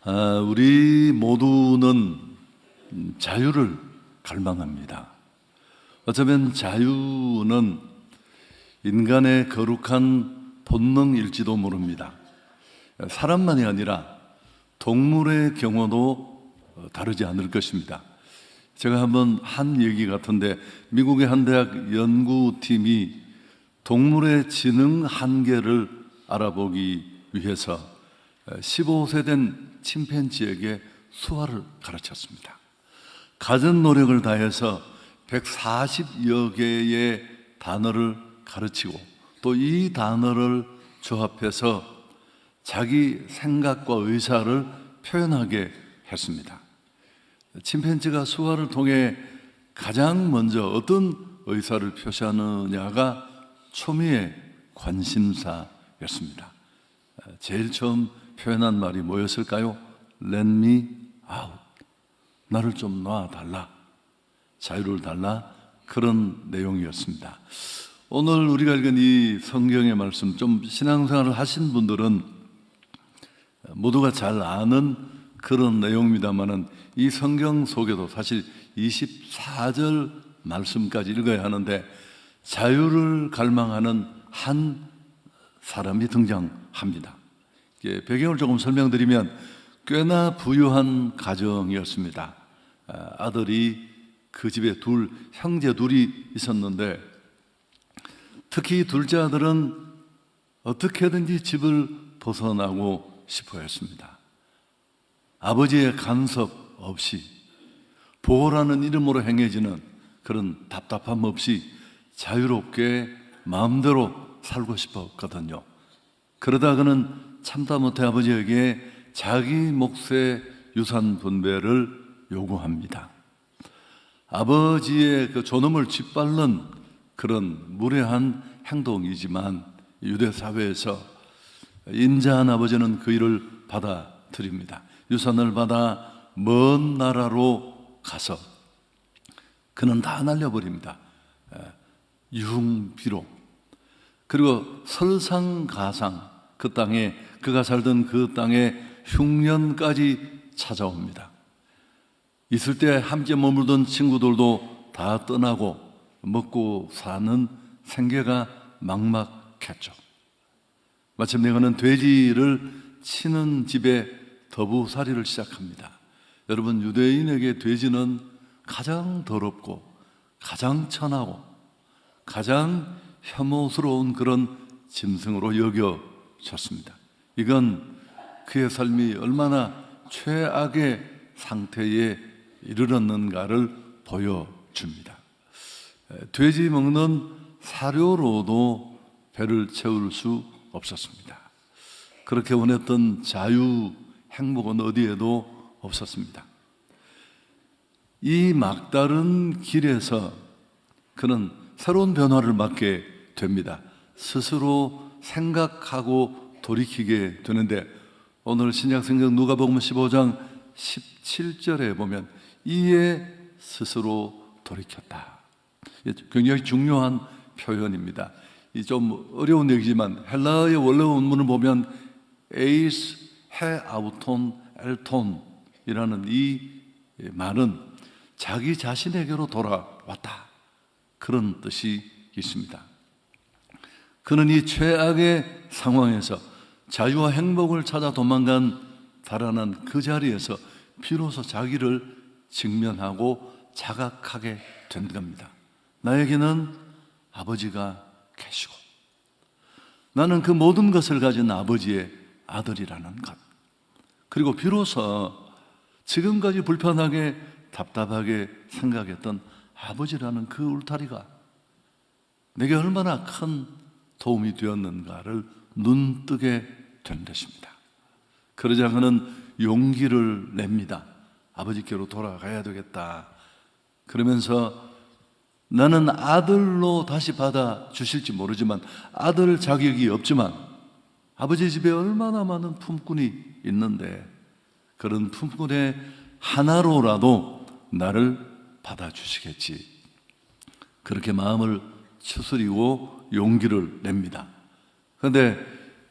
우리 모두는 자유를 갈망합니다. 어쩌면 자유는 인간의 거룩한 본능일지도 모릅니다. 사람만이 아니라 동물의 경우도 다르지 않을 것입니다. 제가 한번 한 얘기 같은데, 미국의 한 대학 연구팀이 동물의 지능 한계를 알아보기 위해서 15세 된 침팬지에게 수화를 가르쳤습니다. 갖은 노력을 다해서 140여 개의 단어를 가르치고 또 이 단어를 조합해서 자기 생각과 의사를 표현하게 했습니다. 침팬지가 수화를 통해 가장 먼저 어떤 의사를 표시하느냐가 초미의 관심사였습니다. 제일 처음 표현한 말이 뭐였을까요? Let me out. 나를 좀 놔달라. 자유를 달라. 그런 내용이었습니다. 오늘 우리가 읽은 이 성경의 말씀, 좀 신앙생활을 하신 분들은 모두가 잘 아는 그런 내용입니다만은, 이 성경 속에도 사실 24절 말씀까지 읽어야 하는데 자유를 갈망하는 한 사람이 등장합니다. 배경을 조금 설명드리면, 꽤나 부유한 가정이었습니다. 아들이 그 집에 형제 둘이 있었는데, 특히 둘째 아들은 어떻게든지 집을 벗어나고 싶어 했습니다. 아버지의 간섭 없이, 보호라는 이름으로 행해지는 그런 답답함 없이 자유롭게 마음대로 살고 싶었거든요. 그러다 그는 참다 못해 아버지에게 자기 몫의 유산 분배를 요구합니다. 아버지의 그 존엄을 짓밟는 그런 무례한 행동이지만, 유대 사회에서 인자한 아버지는 그 일을 받아들입니다. 유산을 받아 먼 나라로 가서 그는 다 날려버립니다. 유흥비로. 그리고 설상가상, 그 땅에, 그가 살던 그 땅에 흉년까지 찾아옵니다. 있을 때 함께 머물던 친구들도 다 떠나고 먹고 사는 생계가 막막했죠. 마침내 그는 돼지를 치는 집에 더부살이를 시작합니다. 여러분, 유대인에게 돼지는 가장 더럽고 가장 천하고 가장 혐오스러운 그런 짐승으로 여겨졌습니다. 이건 그의 삶이 얼마나 최악의 상태에 이르렀는가를 보여줍니다. 돼지 먹는 사료로도 배를 채울 수 없었습니다. 그렇게 원했던 자유, 행복은 어디에도 없었습니다. 이 막다른 길에서 그는 새로운 변화를 맞게 됩니다. 스스로 생각하고 돌이키게 되는데, 오늘 신약성경 누가복음 15장 17절에 보면 이에 스스로 돌이켰다. 굉장히 중요한 표현입니다. 이 좀 어려운 얘기지만 헬라어의 원래 원문을 보면 에이스 헤 아우톤 엘톤이라는 이 말은 자기 자신에게로 돌아왔다, 그런 뜻이 있습니다. 그는 이 최악의 상황에서 자유와 행복을 찾아 도망간 달아난 그 자리에서 비로소 자기를 직면하고 자각하게 된 겁니다. 나에게는 아버지가 계시고 나는 그 모든 것을 가진 아버지의 아들이라는 것, 그리고 비로소 지금까지 불편하게 답답하게 생각했던 아버지라는 그 울타리가 내게 얼마나 큰 도움이 되었는가를 눈뜨게 된 것입니다. 그러자 그는 용기를 냅니다. 아버지께로 돌아가야 되겠다. 그러면서 나는 아들로 다시 받아주실지 모르지만, 아들 자격이 없지만 아버지 집에 얼마나 많은 품꾼이 있는데 그런 품꾼의 하나로라도 나를 받아주시겠지. 그렇게 마음을 추스리고 용기를 냅니다. 그런데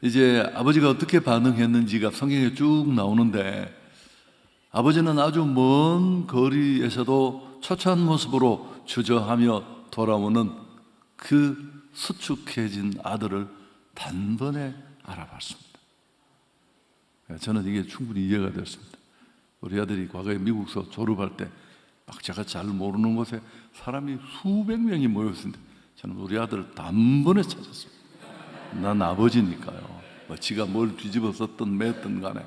이제 아버지가 어떻게 반응했는지가 성경에 쭉 나오는데, 아버지는 아주 먼 거리에서도 초췌한 모습으로 주저하며 돌아오는 그 수축해진 아들을 단번에 알아봤습니다. 저는 이게 충분히 이해가 됐습니다. 우리 아들이 과거에 미국서 졸업할 때 막 제가 잘 모르는 곳에 사람이 수백 명이 모였습니다. 저는 우리 아들을 단번에 찾았습니다. 난 아버지니까요. 뭐 지가 뭘 뒤집어 썼든 맸든 간에.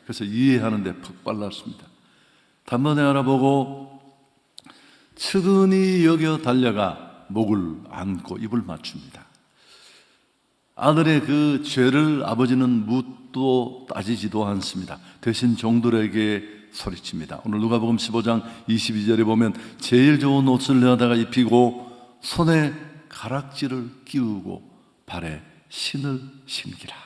그래서 이해하는 데 퍽 빨랐습니다. 단번에 알아보고 측은히 여겨 달려가 목을 안고 입을 맞춥니다. 아들의 그 죄를 아버지는 묻도 따지지도 않습니다. 대신 종들에게 소리칩니다. 오늘 누가복음 15장 22절에 보면 제일 좋은 옷을 내다가 입히고 손에 가락지를 끼우고 발에 신을 신기라.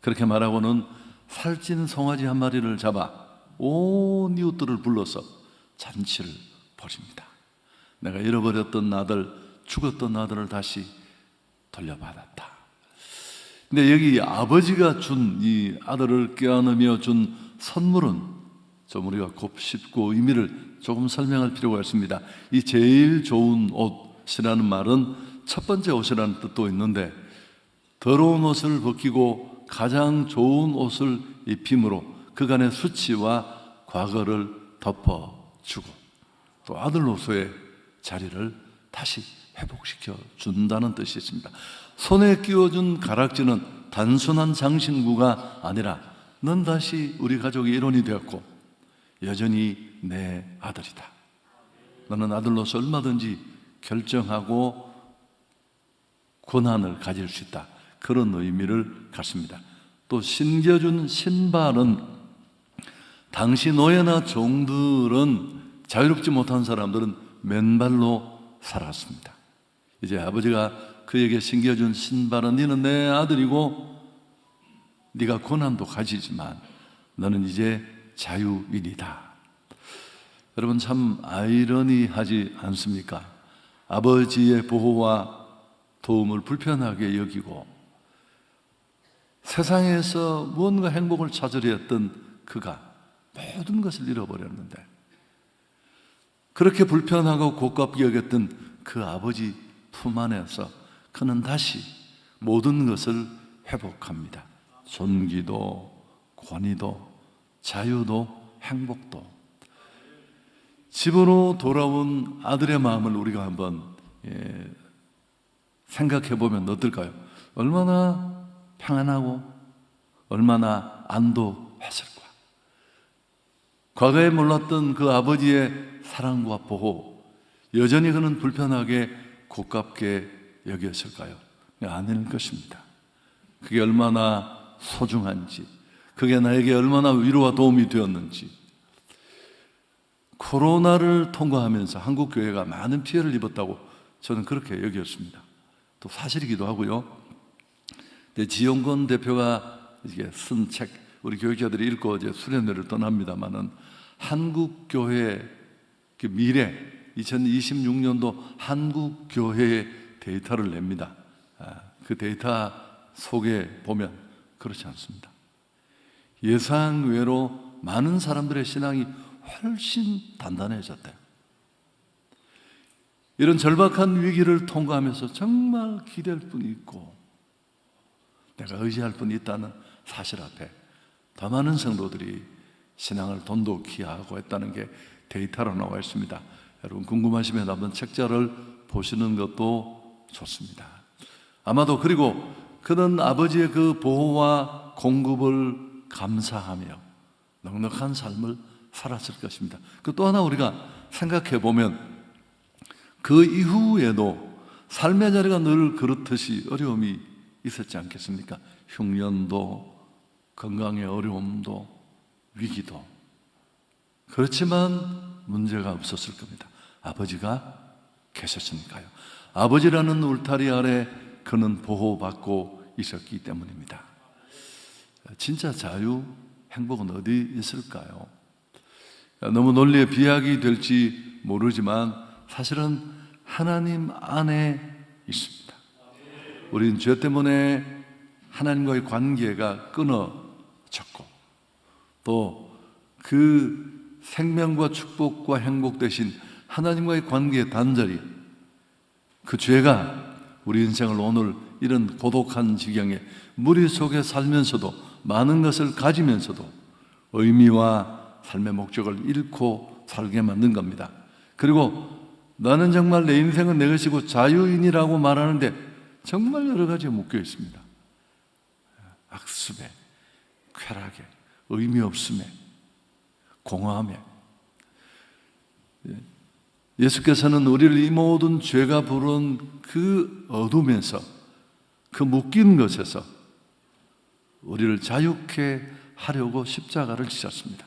그렇게 말하고는 살찐 송아지 한 마리를 잡아 온 이웃들을 불러서 잔치를 벌입니다. 내가 잃어버렸던 아들, 죽었던 아들을 다시 돌려받았다. 근데 여기 아버지가 준 이 아들을 껴안으며 준 선물은 좀 우리가 곱씹고 의미를 조금 설명할 필요가 있습니다. 이 제일 좋은 옷이라는 말은 첫 번째 옷이라는 뜻도 있는데, 더러운 옷을 벗기고 가장 좋은 옷을 입힘으로 그간의 수치와 과거를 덮어주고 또 아들로서의 자리를 다시 회복시켜 준다는 뜻이 있습니다. 손에 끼워준 가락지는 단순한 장신구가 아니라 넌 다시 우리 가족의 일원이 되었고 여전히 내 아들이다. 너는 아들로서 얼마든지 결정하고 권한을 가질 수 있다. 그런 의미를 갖습니다. 또 신겨준 신발은 당시 노예나 종들은 자유롭지 못한 사람들은 맨발로 살았습니다. 이제 아버지가 그에게 신겨준 신발은 너는 내 아들이고 네가 권한도 가지지만 너는 이제 자유인이다. 여러분 참 아이러니하지 않습니까? 아버지의 보호와 도움을 불편하게 여기고 세상에서 무언가 행복을 찾으려 했던 그가 모든 것을 잃어버렸는데 그렇게 불편하고 고깝게 여겼던 그 아버지 품 안에서 그는 다시 모든 것을 회복합니다. 존귀도 권위도 자유도 행복도. 집으로 돌아온 아들의 마음을 우리가 한번 생각해 보면 어떨까요? 얼마나 평안하고 얼마나 안도했을까. 과거에 몰랐던 그 아버지의 사랑과 보호, 여전히 그는 불편하게 고깝게 여겼을까요? 아닐 것입니다. 그게 얼마나 소중한지, 그게 나에게 얼마나 위로와 도움이 되었는지. 코로나를 통과하면서 한국 교회가 많은 피해를 입었다고 저는 그렇게 여겼습니다. 또 사실이기도 하고요. 지용건 대표가 이게 쓴 책, 우리 교육자들이 읽고 이제 수련회를 떠납니다만은 한국 교회 그 미래 2026년도 한국 교회의 데이터를 냅니다. 그 데이터 속에 보면 그렇지 않습니다. 예상 외로 많은 사람들의 신앙이 훨씬 단단해졌대요. 이런 절박한 위기를 통과하면서 정말 기댈 분이 있고 내가 의지할 분이 있다는 사실 앞에 더 많은 성도들이 신앙을 돈독히 하고 했다는 게 데이터로 나와 있습니다. 여러분 궁금하시면 한번 책자를 보시는 것도 좋습니다. 아마도 그리고 그는 아버지의 그 보호와 공급을 감사하며 넉넉한 삶을 살았을 것입니다. 그 또 하나 우리가 생각해 보면 그 이후에도 삶의 자리가 늘 그렇듯이 어려움이 있었지 않겠습니까? 흉년도, 건강의 어려움도, 위기도. 그렇지만 문제가 없었을 겁니다. 아버지가 계셨으니까요. 아버지라는 울타리 아래 그는 보호받고 있었기 때문입니다. 진짜 자유, 행복은 어디 있을까요? 너무 논리에 비약이 될지 모르지만 사실은 하나님 안에 있습니다. 우리는 죄 때문에 하나님과의 관계가 끊어졌고 또 그 생명과 축복과 행복 대신 하나님과의 관계의 단절이, 그 죄가 우리 인생을 오늘 이런 고독한 지경에 무리 속에 살면서도, 많은 것을 가지면서도 의미와 삶의 목적을 잃고 살게 만든 겁니다. 그리고 나는 정말 내 인생은 내 것이고 자유인이라고 말하는데 정말 여러 가지가 묶여 있습니다. 악습에, 쾌락에, 의미 없음에, 공허함에. 예수께서는 우리를 이 모든 죄가 부른 그 어둠에서, 그 묶인 것에서 우리를 자유케 하려고 십자가를 지셨습니다.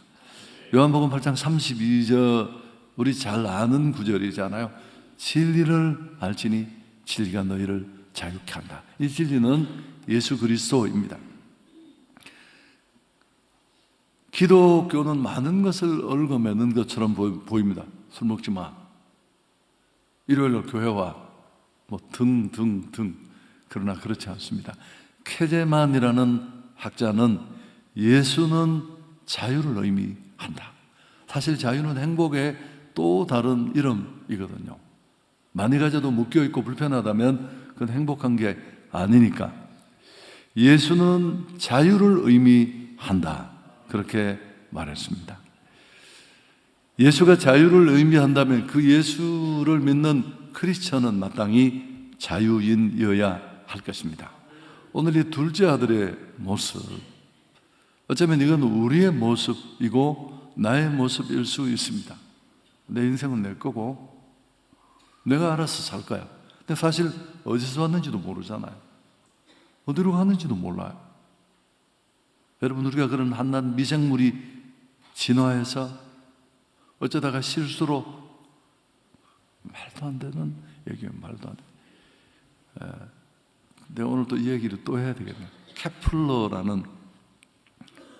요한복음 8장 32절, 우리 잘 아는 구절이잖아요. 진리를 알지니 진리가 너희를 자유케 한다. 이 진리는 예수 그리스도입니다. 기독교는 많은 것을 얽어매는 것처럼 보입니다. 술 먹지 마, 일요일날 교회 와, 뭐 등등등. 그러나 그렇지 않습니다. 케제만이라는 학자는 예수는 자유를 의미한다. 사실 자유는 행복의 또 다른 이름이거든요. 많이 가져도 묶여있고 불편하다면 그건 행복한 게 아니니까. 예수는 자유를 의미한다, 그렇게 말했습니다. 예수가 자유를 의미한다면 그 예수를 믿는 크리스천은 마땅히 자유인이어야 할 것입니다. 오늘 이 둘째 아들의 모습, 어쩌면 이건 우리의 모습이고 나의 모습일 수 있습니다. 내 인생은 내 거고 내가 알아서 살 거야. 근데 사실 어디서 왔는지도 모르잖아요. 어디로 가는지도 몰라요. 여러분, 우리가 그런 한낱 미생물이 진화해서 어쩌다가 실수로, 말도 안 되는 얘기예요. 말도 안 돼. 내가 오늘 또 이 얘기를 또 해야 되겠네요. 케플러라는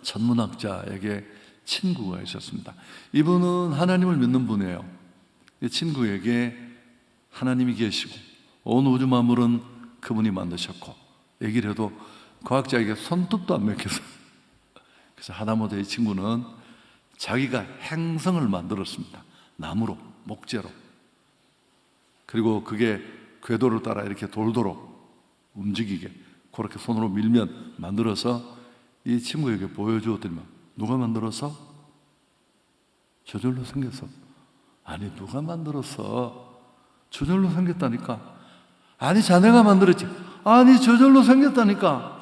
천문학자에게 친구가 있었습니다. 이분은 하나님을 믿는 분이에요. 이 친구에게 하나님이 계시고 온 우주 만물은 그분이 만드셨고 얘기를 해도 과학자에게 손톱도 안 맥혔어요. 그래서 하다못해 이 친구는 자기가 행성을 만들었습니다. 나무로, 목재로. 그리고 그게 궤도를 따라 이렇게 돌도록 움직이게 그렇게 손으로 밀면 만들어서 이 친구에게 보여주었더니만, 누가 만들어서? 저절로 생겼어. 아니, 누가 만들었어? 저절로 생겼다니까. 아니, 자네가 만들었지. 아니, 저절로 생겼다니까.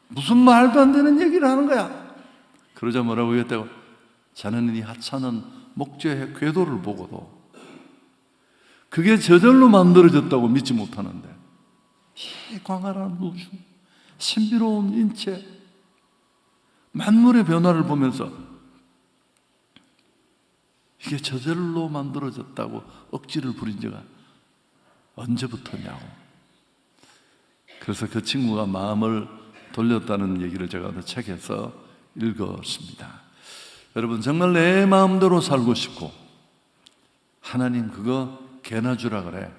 무슨 말도 안 되는 얘기를 하는 거야. 그러자 뭐라고 했다고? 자네는 이 하찮은 목재의 궤도를 보고도 그게 저절로 만들어졌다고 믿지 못하는데, 이 광활한 우주, 신비로운 인체, 만물의 변화를 보면서 이게 저절로 만들어졌다고 억지를 부린 지가 언제부터냐고. 그래서 그 친구가 마음을 돌렸다는 얘기를 제가 어느 책에서 읽었습니다. 여러분, 정말 내 마음대로 살고 싶고, 하나님 그거 개나 주라 그래.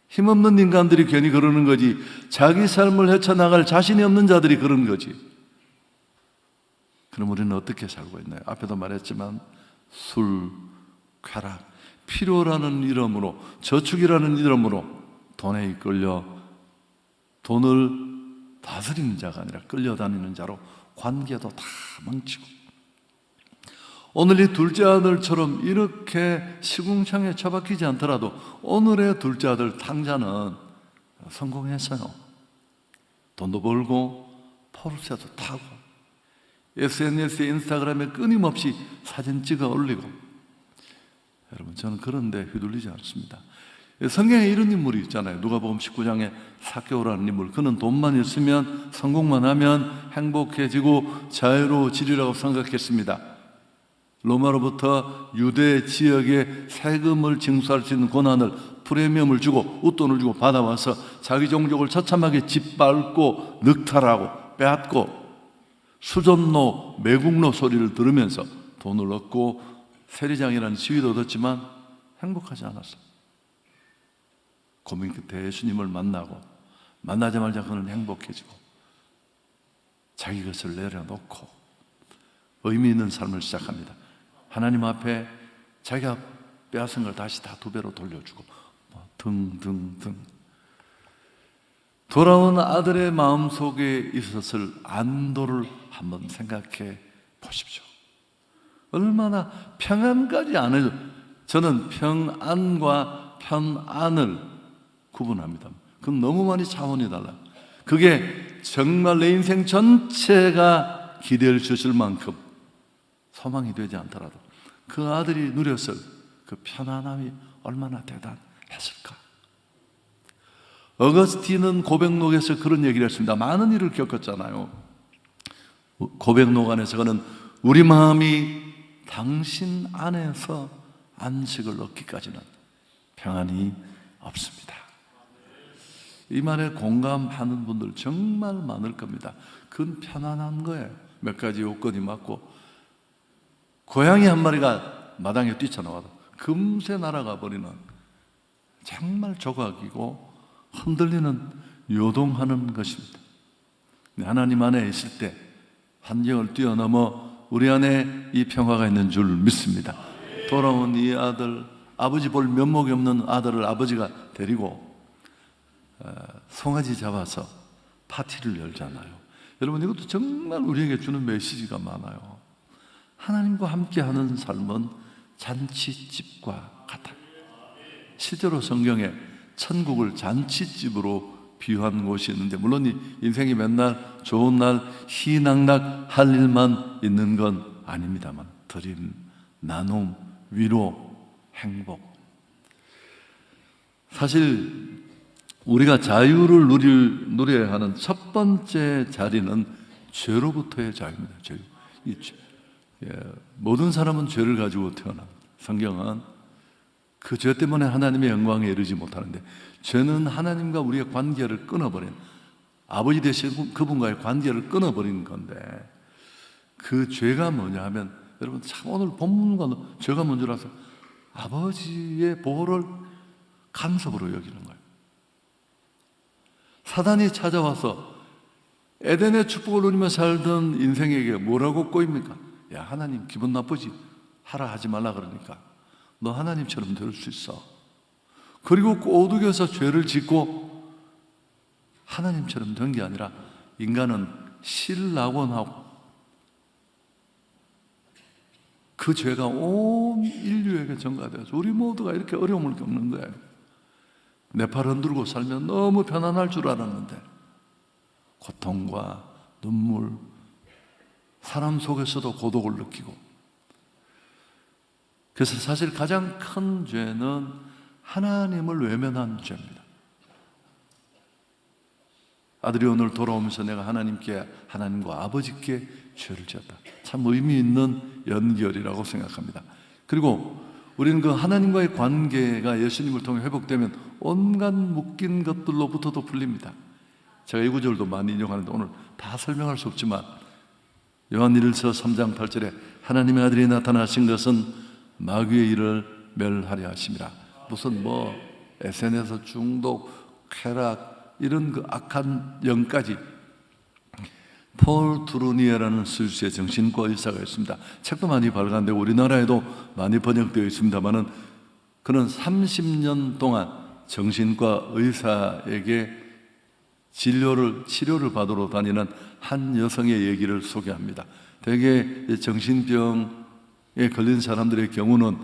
힘없는 인간들이 괜히 그러는 거지, 자기 삶을 헤쳐나갈 자신이 없는 자들이 그런 거지. 그럼 우리는 어떻게 살고 있나요? 앞에도 말했지만 술, 쾌락, 필요라는 이름으로, 저축이라는 이름으로 돈에 이끌려 돈을 다스리는 자가 아니라 끌려다니는 자로 관계도 다 망치고, 오늘 이 둘째 아들처럼 이렇게 시궁창에 처박히지 않더라도 오늘의 둘째 아들 탕자는 성공했어요. 돈도 벌고 포르쉐도 타고 SNS에, 인스타그램에 끊임없이 사진 찍어 올리고. 여러분, 저는 그런 데 휘둘리지 않습니다. 성경에 이런 인물이 있잖아요. 누가복음 19장에 삭개오라는 인물. 그는 돈만 있으면, 성공만 하면 행복해지고 자유로워지리라고 생각했습니다. 로마로부터 유대 지역에 세금을 징수할 수 있는 권한을, 프리미엄을 주고 웃돈을 주고 받아와서 자기 종족을 처참하게 짓밟고 늑탈하고 빼앗고 수전노, 매국노 소리를 들으면서 돈을 얻고 세리장이라는 지위도 얻었지만 행복하지 않았어요. 고민 끝에 예수님을 만나고, 만나자마자 그는 행복해지고 자기 것을 내려놓고 의미 있는 삶을 시작합니다. 하나님 앞에 자기가 빼앗은 걸 다시 다 2배로 돌려주고 등등등. 돌아온 아들의 마음속에 있었을 안도를 한번 생각해 보십시오. 얼마나 평안까지 안 해줘. 저는 평안과 편안을 구분합니다. 그건 너무 많이 차원이 달라요. 그게 정말 내 인생 전체가 기대를 주실 만큼 소망이 되지 않더라도 그 아들이 누렸을 그 편안함이 얼마나 대단했을까. 어거스틴은 고백록에서 그런 얘기를 했습니다. 많은 일을 겪었잖아요. 고백록 안에서 그는 우리 마음이 당신 안에서 안식을 얻기까지는 평안이 없습니다. 이 말에 공감하는 분들 정말 많을 겁니다. 그건 편안한 거예요. 몇 가지 요건이 맞고, 고양이 한 마리가 마당에 뛰쳐나와도 금세 날아가 버리는 정말 조각이고 흔들리는 요동하는 것입니다. 하나님 안에 있을 때 환경을 뛰어넘어 우리 안에 이 평화가 있는 줄 믿습니다. 돌아온 이 아들, 아버지 볼 면목이 없는 아들을 아버지가 데리고 송아지 잡아서 파티를 열잖아요. 여러분, 이것도 정말 우리에게 주는 메시지가 많아요. 하나님과 함께하는 삶은 잔치집과 같아요. 실제로 성경에 천국을 잔치집으로 비유한 곳이 있는데, 물론 인생이 맨날 좋은 날 희낙낙 할 일만 있는 건 아닙니다만, 드림, 나눔, 위로, 행복. 사실 우리가 자유를 누려야 하는 첫 번째 자리는 죄로부터의 자유입니다. 죄. 모든 사람은 죄를 가지고 태어납니다. 성경은 그 죄 때문에 하나님의 영광에 이르지 못하는데, 죄는 하나님과 우리의 관계를 끊어버린, 아버지 되신 그분과의 관계를 끊어버린 건데, 그 죄가 뭐냐 하면, 여러분 참 오늘 본문과 죄가 뭔 줄 아세요? 아버지의 보호를 간섭으로 여기는 거예요. 사단이 찾아와서 에덴의 축복을 누리며 살던 인생에게 뭐라고 꼬입니까? 야, 하나님 기분 나쁘지? 하라 하지 말라 그러니까 너 하나님처럼 될 수 있어. 그리고 꼬드겨서 죄를 짓고 하나님처럼 된 게 아니라 인간은 신락원하고 그 죄가 온 인류에게 전가되어서 우리 모두가 이렇게 어려움을 겪는 거예요. 내 팔 흔들고 살면 너무 편안할 줄 알았는데 고통과 눈물, 사람 속에서도 고독을 느끼고. 그래서 사실 가장 큰 죄는 하나님을 외면한 죄입니다. 아들이 오늘 돌아오면서 내가 하나님과 아버지께 죄를 지었다. 참 의미 있는 연결이라고 생각합니다. 그리고 우리는 그 하나님과의 관계가 예수님을 통해 회복되면 온갖 묶인 것들로부터도 풀립니다. 제가 이 구절도 많이 인용하는데 오늘 다 설명할 수 없지만, 요한일서 3장 8절에 하나님의 아들이 나타나신 것은 마귀의 일을 멸하려 하심이라. 무슨 SNS 중독, 쾌락, 이런 그 악한 영까지. 폴 투르니에라는 스위스의 정신과 의사가 있습니다. 책도 많이 발간되고 우리나라에도 많이 번역되어 있습니다만은, 그는 30년 동안 정신과 의사에게 치료를 받으러 다니는 한 여성의 얘기를 소개합니다. 대개 정신병에 걸린 사람들의 경우는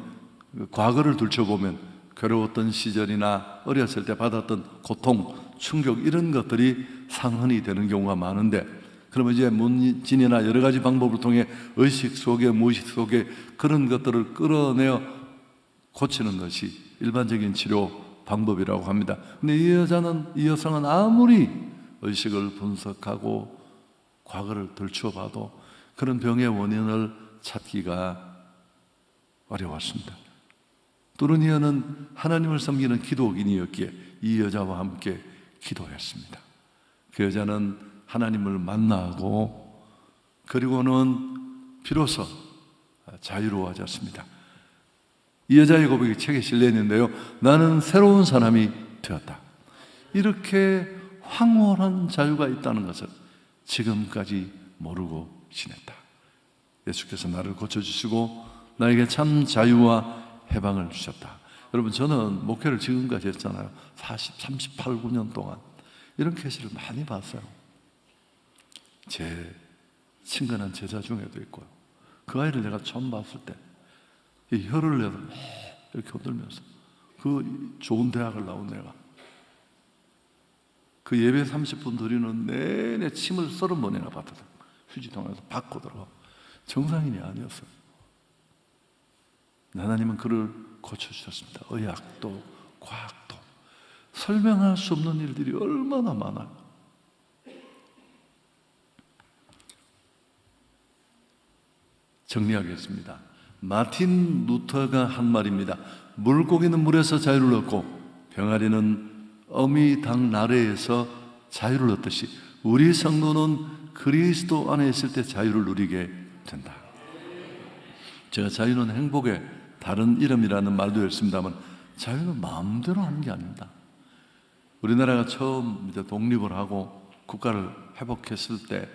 과거를 들춰보면 괴로웠던 시절이나 어렸을 때 받았던 고통, 충격, 이런 것들이 상흔이 되는 경우가 많은데, 그러면 이제 문진이나 여러 가지 방법을 통해 의식 속에, 무의식 속에 그런 것들을 끌어내어 고치는 것이 일반적인 치료 방법이라고 합니다. 근데 이 여성은 아무리 의식을 분석하고 과거를 들추어봐도 그런 병의 원인을 찾기가 어려웠습니다. 투르니에는 하나님을 섬기는 기도인이었기에 이 여자와 함께 기도했습니다. 그 여자는 하나님을 만나고 그리고는 비로소 자유로워졌습니다. 이 여자의 고백이 책에 실려 있는데요, 나는 새로운 사람이 되었다. 이렇게 황홀한 자유가 있다는 것을 지금까지 모르고 지냈다. 예수께서 나를 고쳐주시고 나에게 참 자유와 해방을 주셨다. 여러분, 저는 목회를 지금까지 했잖아요. 38, 9년 동안 이런 케이스를 많이 봤어요. 제 친근한 제자 중에도 있고요. 그 아이를 내가 처음 봤을 때 이 혀를 내서 이렇게 흔들면서, 그 좋은 대학을 나온 내가 그 예배 30분 드리는 내내 침을 30번이나 받았다. 휴지통에서 받고 들어가. 정상인이 아니었어요. 하나님은 그를 고쳐주셨습니다. 의학도 과학도 설명할 수 없는 일들이 얼마나 많아요. 정리하겠습니다. 마틴 루터가 한 말입니다. 물고기는 물에서 자유를 얻고 병아리는 어미 닭 나래에서 자유를 얻듯이 우리 성도는 그리스도 안에 있을 때 자유를 누리게 된다. 제가 자유는 행복의 다른 이름이라는 말도 했습니다만, 자유는 마음대로 하는 게 아닙니다. 우리나라가 처음 이제 독립을 하고 국가를 회복했을 때,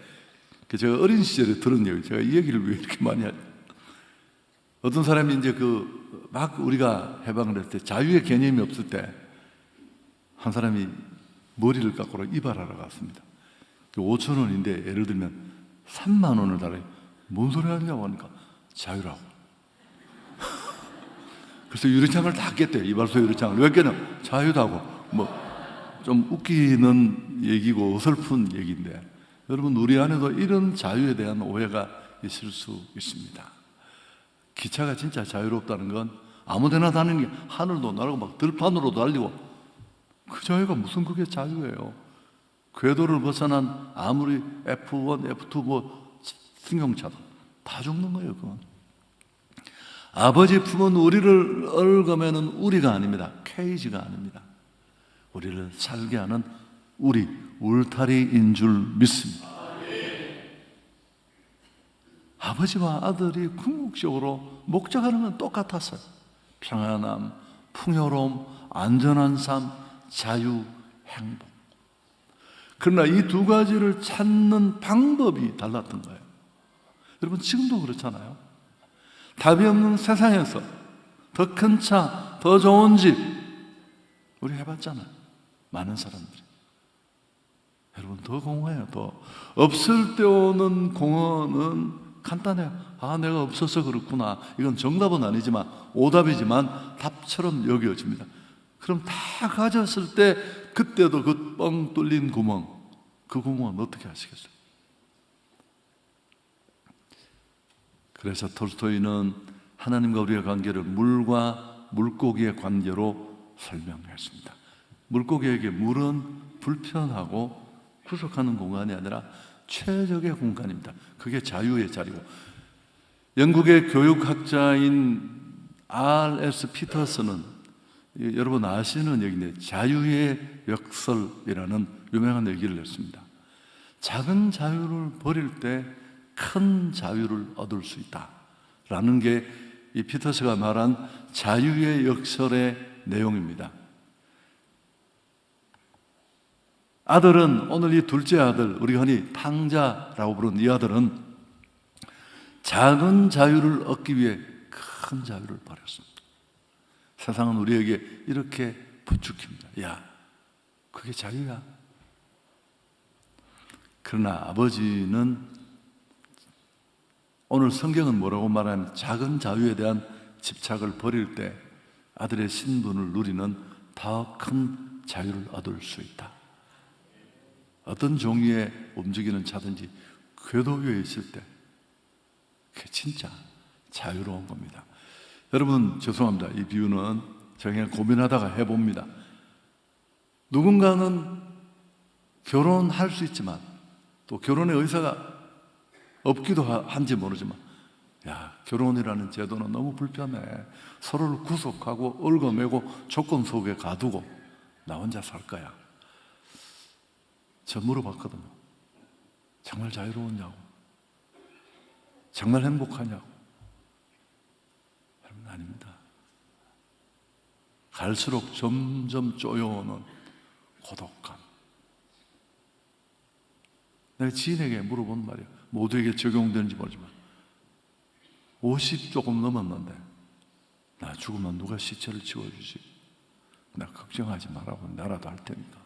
제가 어린 시절에 들은 얘기, 제가 이 얘기를 왜 이렇게 많이 하죠? 어떤 사람이 이제 막 우리가 해방을 했을 때, 자유의 개념이 없을 때, 한 사람이 머리를 깎으러 이발하러 갔습니다. 5,000원인데 예를 들면 3만 원을 달라요. 뭔 소리 하냐고 하니까 자유라고. 그래서 유리창을 다 깼대요. 이발소 유리창을. 왜 깼냐? 자유다고. 뭐 좀 웃기는 얘기고 어설픈 얘기인데, 여러분, 우리 안에도 이런 자유에 대한 오해가 있을 수 있습니다. 기차가 진짜 자유롭다는 건 아무데나 다니는 게, 하늘도 날고 막 들판으로 달리고, 그 자유가 무슨 그게 자유예요. 궤도를 벗어난 아무리 F1, F2 뭐 승용차도 다 죽는 거예요. 그건 아버지 품은 우리를 얽으면은 우리가 아닙니다. 케이지가 아닙니다. 우리를 살게 하는 우리 울타리인 줄 믿습니다. 아버지와 아들이 궁극적으로 목적하는 건 똑같았어요. 평안함, 풍요로움, 안전한 삶, 자유, 행복. 그러나 이 두 가지를 찾는 방법이 달랐던 거예요. 여러분, 지금도 그렇잖아요. 답이 없는 세상에서 더 큰 차, 더 좋은 집, 우리 해봤잖아요. 많은 사람들이. 여러분, 더 공허해요. 더 없을 때 오는 공허는 간단해요. 아, 내가 없어서 그렇구나. 이건 정답은 아니지만, 오답이지만 답처럼 여겨집니다. 그럼 다 가졌을 때, 그때도 그 뻥 뚫린 구멍, 그 구멍은 어떻게 하시겠어요? 그래서 톨스토이는 하나님과 우리의 관계를 물과 물고기의 관계로 설명했습니다. 물고기에게 물은 불편하고 구속하는 공간이 아니라 최적의 공간입니다. 그게 자유의 자리고, 영국의 교육학자인 R.S. 피터슨은, 여러분 아시는 얘기인데, 자유의 역설이라는 유명한 얘기를 했습니다. 작은 자유를 버릴 때 큰 자유를 얻을 수 있다 라는 게 이 피터스가 말한 자유의 역설의 내용입니다. 아들은, 오늘 이 둘째 아들, 우리가 흔히 탕자라고 부르는 이 아들은 작은 자유를 얻기 위해 큰 자유를 버렸습니다. 세상은 우리에게 이렇게 부추깁니다. 야, 그게 자유야. 그러나 아버지는, 오늘 성경은 뭐라고 말하면, 작은 자유에 대한 집착을 버릴 때 아들의 신분을 누리는 더 큰 자유를 얻을 수 있다. 어떤 종류의 움직이는 차든지 궤도 위에 있을 때 그게 진짜 자유로운 겁니다. 여러분, 죄송합니다. 이 비유는 제가 그냥 고민하다가 해봅니다. 누군가는 결혼할 수 있지만 또 결혼의 의사가 없기도 한지 모르지만, 야, 결혼이라는 제도는 너무 불편해. 서로를 구속하고 얽어매고 조건 속에 가두고 나 혼자 살 거야. 저 물어봤거든요. 정말 자유로웠냐고, 정말 행복하냐고. 여러분, 아닙니다. 갈수록 점점 쪼여오는 고독감. 내가 지인에게 물어본 말이에요. 모두에게 적용되는지 모르지만, 50 조금 넘었는데 나 죽으면 누가 시체를 치워주지? 나 걱정하지 말라고 나라도 할 테니까.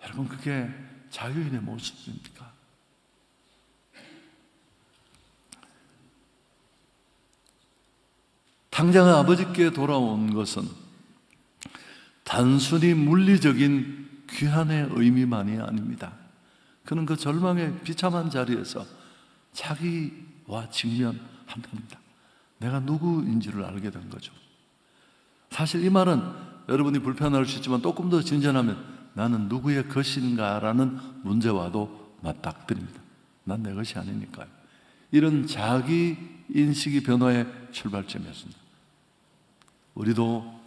여러분, 그게 자유인의 모습입니까? 당장 아버지께 돌아온 것은 단순히 물리적인 귀환의 의미만이 아닙니다. 그는 그 절망의 비참한 자리에서 자기와 직면합니다. 내가 누구인지를 알게 된 거죠. 사실 이 말은 여러분이 불편할 수 있지만 조금 더 진전하면 나는 누구의 것인가라는 문제와도 맞닥뜨립니다. 난 내 것이 아니니까요. 이런 자기 인식이 변화의 출발점이었습니다. 우리도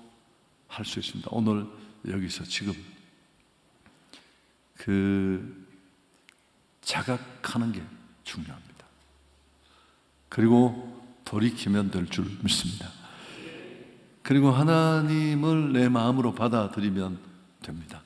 할 수 있습니다. 오늘 여기서 지금 자각하는 게 중요합니다. 그리고 돌이키면 될 줄 믿습니다. 그리고 하나님을 내 마음으로 받아들이면 됩니다.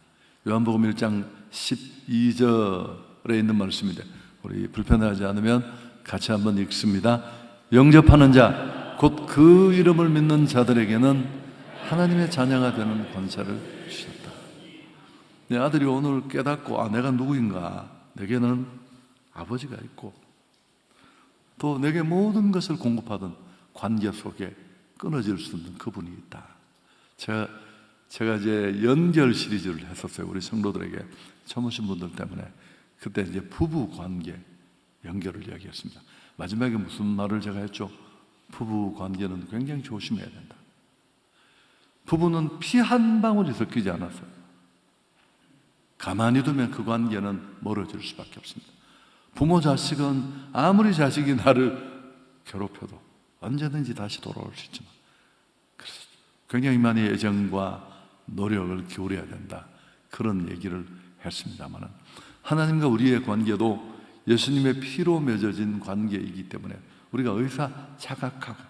요한복음 1장 12절에 있는 말씀인데 우리 불편하지 않으면 같이 한번 읽습니다. 영접하는 자, 곧 그 이름을 믿는 자들에게는 하나님의 자녀가 되는 권세를 주셨다. 내 아들이 오늘 깨닫고 내가 누구인가, 내게는 아버지가 있고 또 내게 모든 것을 공급하던 관계 속에 끊어질 수 없는 그분이 있다. 제가 이제 연결 시리즈를 했었어요. 우리 성도들에게 처음 오신 분들 때문에. 그때 이제 부부 관계 연결을 이야기했습니다. 마지막에 무슨 말을 제가 했죠? 부부 관계는 굉장히 조심해야 된다. 부부는 피 한 방울이 섞이지 않았어요. 가만히 두면 그 관계는 멀어질 수밖에 없습니다. 부모 자식은 아무리 자식이 나를 괴롭혀도 언제든지 다시 돌아올 수 있지만, 그래서 굉장히 많이 애정과 노력을 기울여야 된다, 그런 얘기를 했습니다만, 하나님과 우리의 관계도 예수님의 피로 맺어진 관계이기 때문에 우리가 의사 자각하고,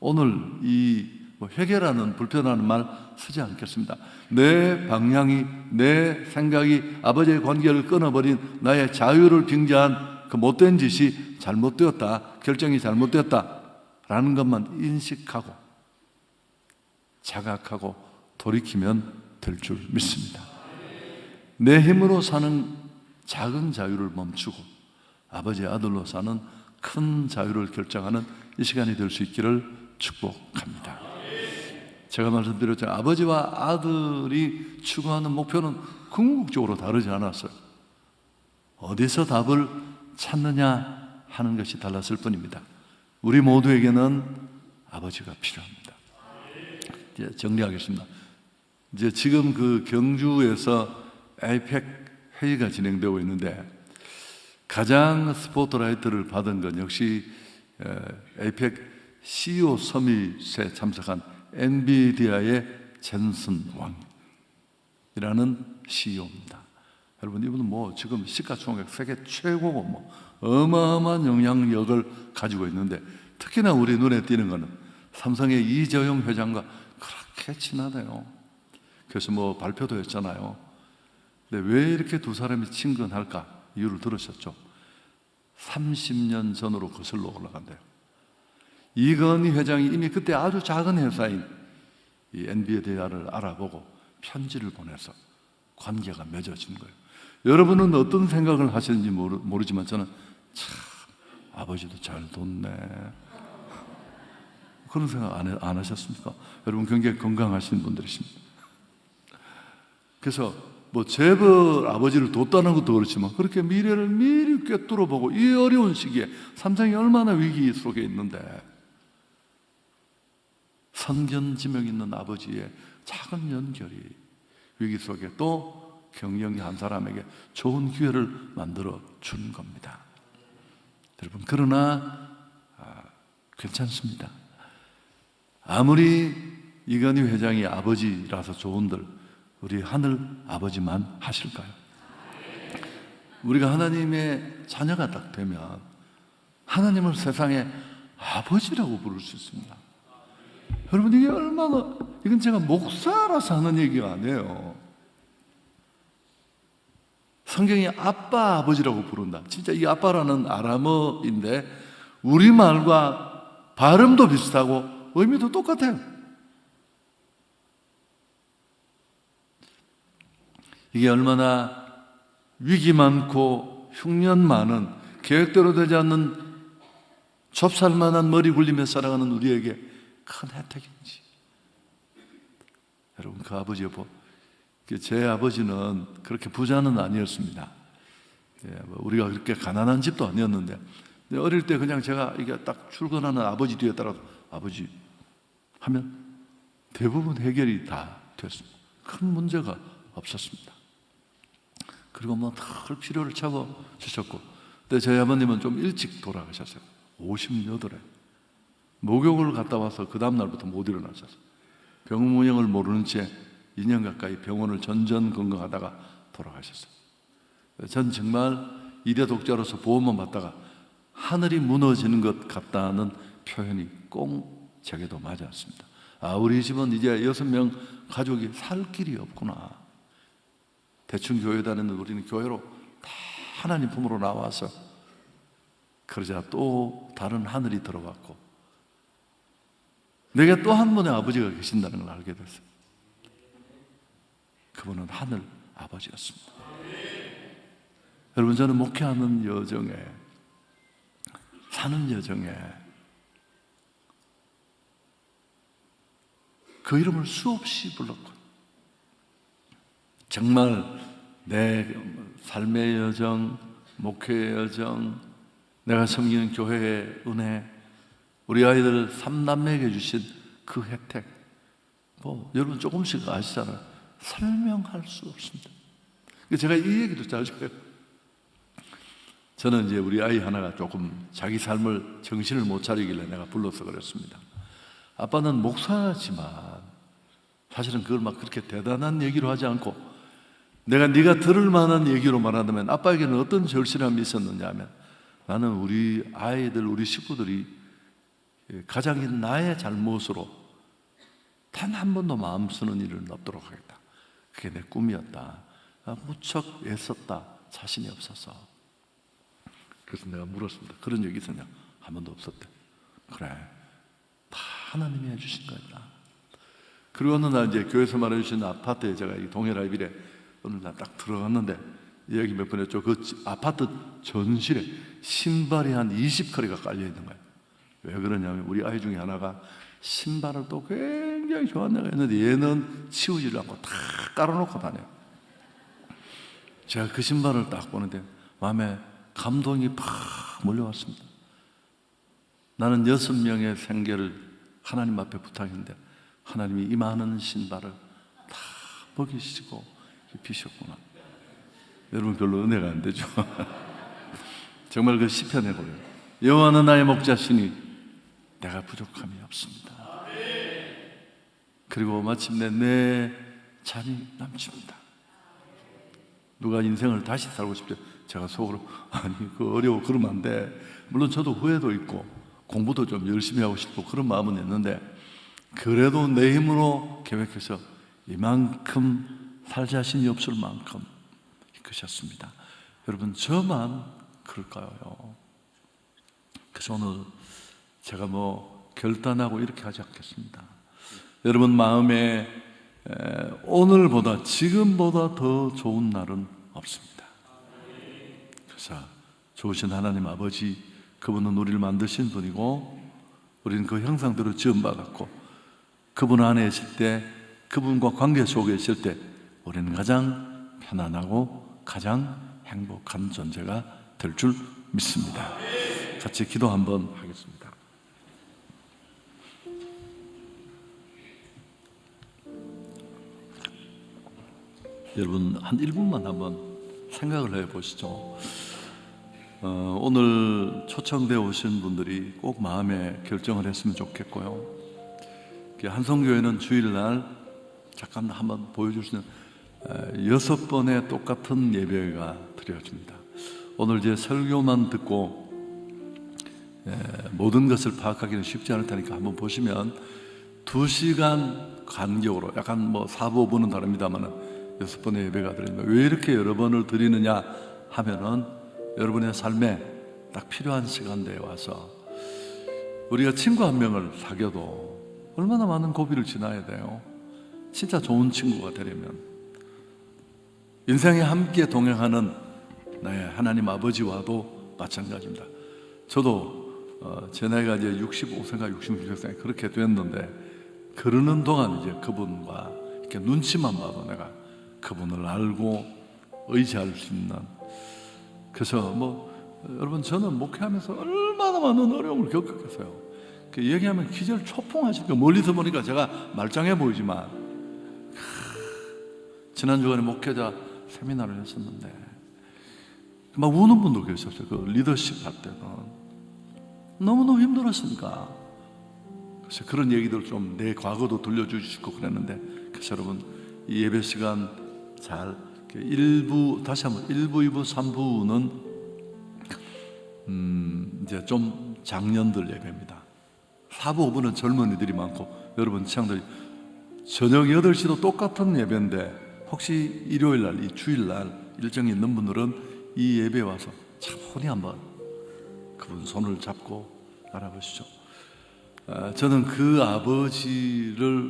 오늘 이 회개라는 불편한 말 쓰지 않겠습니다. 내 방향이, 내 생각이 아버지의 관계를 끊어버린 나의 자유를 빙자한 그 못된 짓이 잘못되었다, 결정이 잘못되었다 라는 것만 인식하고 자각하고 돌이키면 될 줄 믿습니다. 내 힘으로 사는 작은 자유를 멈추고 아버지의 아들로 사는 큰 자유를 결정하는 이 시간이 될 수 있기를 축복합니다. 제가 말씀드렸죠. 아버지와 아들이 추구하는 목표는 궁극적으로 다르지 않았어요. 어디서 답을 찾느냐 하는 것이 달랐을 뿐입니다. 우리 모두에게는 아버지가 필요합니다. 이제 정리하겠습니다. 이제 지금 그 경주에서 에이펙 회의가 진행되고 있는데 가장 스포트라이트를 받은 건 역시 에이펙 CEO 서밋에 참석한 엔비디아의 젠슨 왕이라는 CEO입니다. 여러분, 이분은 지금 시가총액 세계 최고고 어마어마한 영향력을 가지고 있는데, 특히나 우리 눈에 띄는 것은 삼성의 이재용 회장과 그렇게 친하대요. 그래서 발표도 했잖아요. 근데 왜 이렇게 두 사람이 친근할까? 이유를 들으셨죠? 30년 전으로 거슬러 올라간대요. 이건희 회장이 이미 그때 아주 작은 회사인 이 엔비디아를 알아보고 편지를 보내서 관계가 맺어진 거예요. 여러분은 어떤 생각을 하시는지 모르지만 저는 참 아버지도 잘 뒀네, 그런 생각 안 하셨습니까? 여러분 굉장히 건강하신 분들이십니다. 그래서 재벌 아버지를 뒀다는 것도 그렇지만 그렇게 미래를 미리 꿰뚫어 보고 이 어려운 시기에 삼성이 얼마나 위기 속에 있는데 선견지명 있는 아버지의 작은 연결이 위기 속에 또 경영이 한 사람에게 좋은 기회를 만들어 준 겁니다. 여러분, 그러나 괜찮습니다. 아무리 이건희 회장이 아버지라서 좋은들 우리 하늘 아버지만 하실까요? 우리가 하나님의 자녀가 딱 되면 하나님을 세상에 아버지라고 부를 수 있습니다. 여러분, 이게 얼마나, 이건 제가 목사라서 하는 얘기가 아니에요. 성경이 아빠, 아버지라고 부른다. 진짜 이 아빠라는 아람어인데 우리말과 발음도 비슷하고 의미도 똑같아요. 이게 얼마나 위기 많고 흉년 많은, 계획대로 되지 않는 좁쌀만한 머리 굴리며 살아가는 우리에게 큰 혜택인지. 여러분, 그 아버지 여보, 제 아버지는 그렇게 부자는 아니었습니다. 우리가 그렇게 가난한 집도 아니었는데, 어릴 때 그냥 제가 이게 딱 출근하는 아버지 뒤에 따라서 아버지 하면 대부분 해결이 다 됐습니다. 큰 문제가 없었습니다. 그리고 뭐 늘 필요를 채워 주셨고, 근데 저희 아버님은 좀 일찍 돌아가셨어요. 58에 목욕을 갔다 와서 그 다음날부터 못 일어나셨어요. 병문형을 모르는 채 2년 가까이 병원을 전전긍긍하다가 돌아가셨어요. 전 정말 이대 독자로서 보험만 받다가 하늘이 무너지는 것 같다는 표현이 꼭 제게도 맞았습니다. 우리 집은 이제 6명 가족이 살 길이 없구나. 대충 교회 다니는 우리는 교회로 다 하나님 품으로 나와서, 그러자 또 다른 하늘이 들어왔고, 내게 또 한 분의 아버지가 계신다는 걸 알게 됐어요. 그분은 하늘 아버지였습니다. 여러분, 저는 목회하는 여정에, 사는 여정에 그 이름을 수없이 불렀고, 정말 내 삶의 여정, 목회의 여정, 내가 섬기는 교회의 은혜, 우리 아이들 3남매에게 주신 그 혜택, 여러분 조금씩 아시잖아요. 설명할 수 없습니다. 제가 이 얘기도 자주 해요. 저는 이제 우리 아이 하나가 조금 자기 삶을 정신을 못 차리길래 내가 불러서 그랬습니다. 아빠는 목사지만 사실은 그걸 막 그렇게 대단한 얘기로 하지 않고, 네가 들을 만한 얘기로 말한다면 아빠에게는 어떤 절실함이 있었느냐 하면, 나는 우리 아이들, 우리 식구들이 가장 나의 잘못으로 단 한 번도 마음 쓰는 일을 없도록 하겠다. 그게 내 꿈이었다. 무척 애썼다. 자신이 없어서. 그래서 내가 물었습니다. 그런 적이 있었냐? 한 번도 없었대. 그래, 다 하나님이 해주신 거였다. 그리고 어느 날 이제 교회에서 말해주신 아파트에 제가 이 동해라이빌에 어느 날 딱 들어갔는데, 얘기 몇 번 했죠. 그 아파트 전실에 신발이 한 20컬레가 깔려 있는 거예요. 왜 그러냐면 우리 아이 중에 하나가 신발을 또 굉장히 좋아한다고 했는데 얘는 치우지를 않고 다 깔아놓고 다녀요. 제가 그 신발을 딱 보는데 마음에 감동이 팍 몰려왔습니다. 나는 6명의 생계를 하나님 앞에 부탁했는데 하나님이 이 많은 신발을 다 먹이시고 입히셨구나. 여러분, 별로 은혜가 안 되죠? 정말 그 시편에 보면 여호와는 나의 목자시니 내가 부족함이 없습니다. 그리고 마침내 내 잔이 넘칩니다. 누가 인생을 다시 살고 싶죠? 제가 속으로 그 어려워 그러면 안 돼. 물론 저도 후회도 있고 공부도 좀 열심히 하고 싶고 그런 마음은 있는데, 그래도 내 힘으로 계획해서 이만큼 살 자신이 없을 만큼 이끄셨습니다. 여러분, 저만 그럴까요? 그래서 오늘 제가 결단하고 이렇게 하지 않겠습니다. 여러분 마음에 오늘보다, 지금보다 더 좋은 날은 없습니다. 그래서 좋으신 하나님 아버지, 그분은 우리를 만드신 분이고 우리는 그 형상대로 지음받았고, 그분 안에 있을 때, 그분과 관계 속에 있을 때 우리는 가장 편안하고 가장 행복한 존재가 될 줄 믿습니다. 같이 기도 한번 하겠습니다. 여러분, 한 1분만 한번 생각을 해보시죠. 오늘 초청되어 오신 분들이 꼭 마음에 결정을 했으면 좋겠고요. 한성교회는 주일날 잠깐 한번 보여줄 수 있는 6번의 똑같은 예배가 드려집니다. 오늘 제 설교만 듣고 모든 것을 파악하기는 쉽지 않을 테니까 한번 보시면 2시간 간격으로 약간 4부 5부는 다릅니다만 6번의 예배가 드립니다. 왜 이렇게 여러 번을 드리느냐 하면은 여러분의 삶에 딱 필요한 시간대에 와서 우리가 친구 한 명을 사귀어도 얼마나 많은 고비를 지나야 돼요. 진짜 좋은 친구가 되려면. 인생에 함께 동행하는 나의 하나님 아버지와도 마찬가지입니다. 저도 제 나이가 이제 65세인가 66세 그렇게 됐는데, 그러는 동안 이제 그분과 이렇게 눈치만 봐도 내가 그분을 알고 의지할 수 있는. 그래서 여러분, 저는 목회하면서 얼마나 많은 어려움을 겪었겠어요. 얘기하면 기절 초풍하시니까 멀리서 보니까 제가 말짱해 보이지만, 지난 주간에 목회자 세미나를 했었는데 막 우는 분도 계셨어요. 그 리더십 할 때는 너무너무 힘들었으니까. 그래서 그런 얘기들 좀 내 과거도 들려주시고 그랬는데, 그래서 여러분, 이 예배 시간 잘 1부, 다시 한번 1부, 2부, 3부는 이제 좀 장년들 예배입니다. 4부, 5부는 젊은이들이 많고, 여러분 취향들이 저녁 8시도 똑같은 예배인데, 혹시 일요일날, 이 주일날 일정이 있는 분들은 이 예배에 와서 차분히 한번 그분 손을 잡고 알아보시죠. 저는 그 아버지와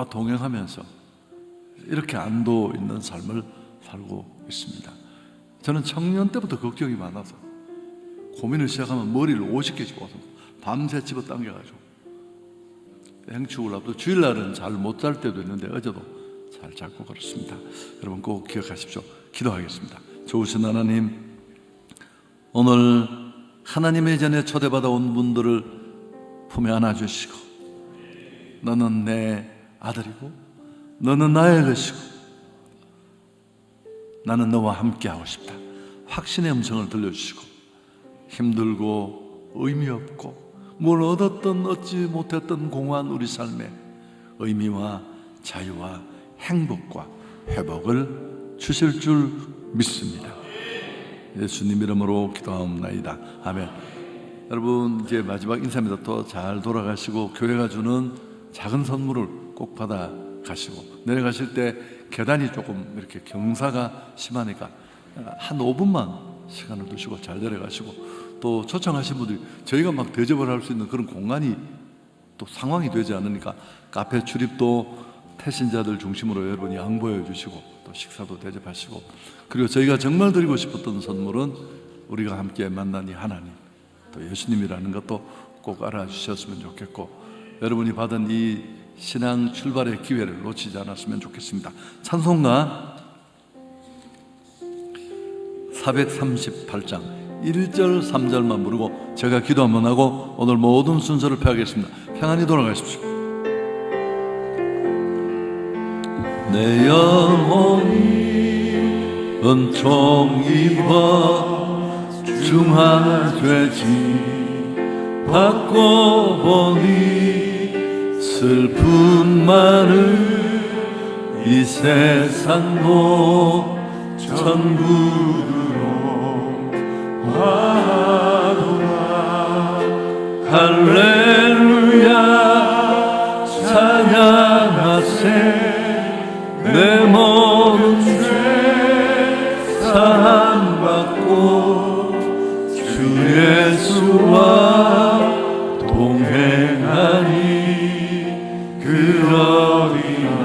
동행하면서 이렇게 안도 있는 삶을 살고 있습니다. 저는 청년 때부터 걱정이 많아서 고민을 시작하면 머리를 50개 집어서 밤새 집어 당겨가지고 행축을 앞두고 주일날은 잘 못 잘 때도 있는데 어제도 잘 잡고 그렇습니다. 여러분 꼭 기억하십시오. 기도하겠습니다. 좋으신 하나님, 오늘 하나님의 전에 초대받아 온 분들을 품에 안아주시고, 너는 내 아들이고 너는 나의 것이고 나는 너와 함께하고 싶다. 확신의 음성을 들려주시고, 힘들고 의미 없고 뭘 얻었든 얻지 못했던 공허한 우리 삶에 의미와 자유와 행복과 회복을 주실 줄 믿습니다. 예수님 이름으로 기도하옵나이다. 아멘. 여러분, 이제 마지막 인사입니다. 또 잘 돌아가시고 교회가 주는 작은 선물을 꼭 받아 가시고, 내려가실 때 계단이 조금 이렇게 경사가 심하니까 한 5분만 시간을 두시고 잘 내려가시고, 또 초청하신 분들이 저희가 막 대접을 할 수 있는 그런 공간이 또 상황이 되지 않으니까 카페 출입도 태신자들 중심으로 여러분이 양보해 주시고 또 식사도 대접하시고, 그리고 저희가 정말 드리고 싶었던 선물은 우리가 함께 만난 이 하나님, 또 예수님이라는 것도 꼭 알아주셨으면 좋겠고, 여러분이 받은 이 신앙 출발의 기회를 놓치지 않았으면 좋겠습니다. 찬송가 438장 1절 3절만 부르고 제가 기도 한번 하고 오늘 모든 순서를 펴겠습니다. 평안히 돌아가십시오. 내 영혼이 은총 입어 중화되지, 받고 보니 슬픔 많은 이 세상도 천국으로 가도다. 할렐루야 찬양하세. 내 모든 죄 사함받고 주 예수와 동행하니 그 어린아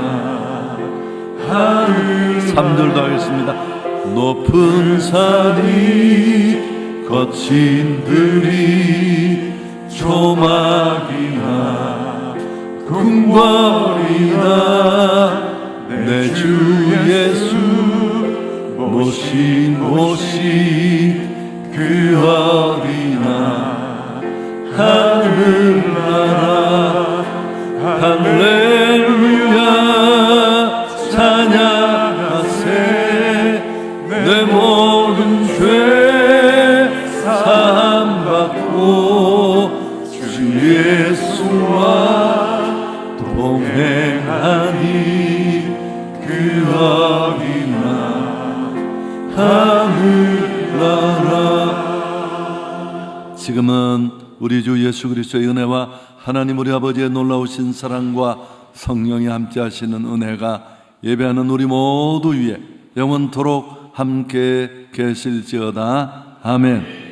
하늘. 3절도 하겠습니다. 높은 산이 거친 들이 조막이나 궁궐이나 내 주 예수 모신 그 어린아 하늘나라. 할렐루야 찬양하세. 내 모든 죄 사함받고 주 예수와 동행하니 그 어린아 하늘나라. 지금은 우리 주 예수 그리스도의 은혜와 하나님 우리 아버지의 놀라우신 사랑과 성령이 함께 하시는 은혜가 예배하는 우리 모두 위에 영원토록 함께 계실지어다. 아멘.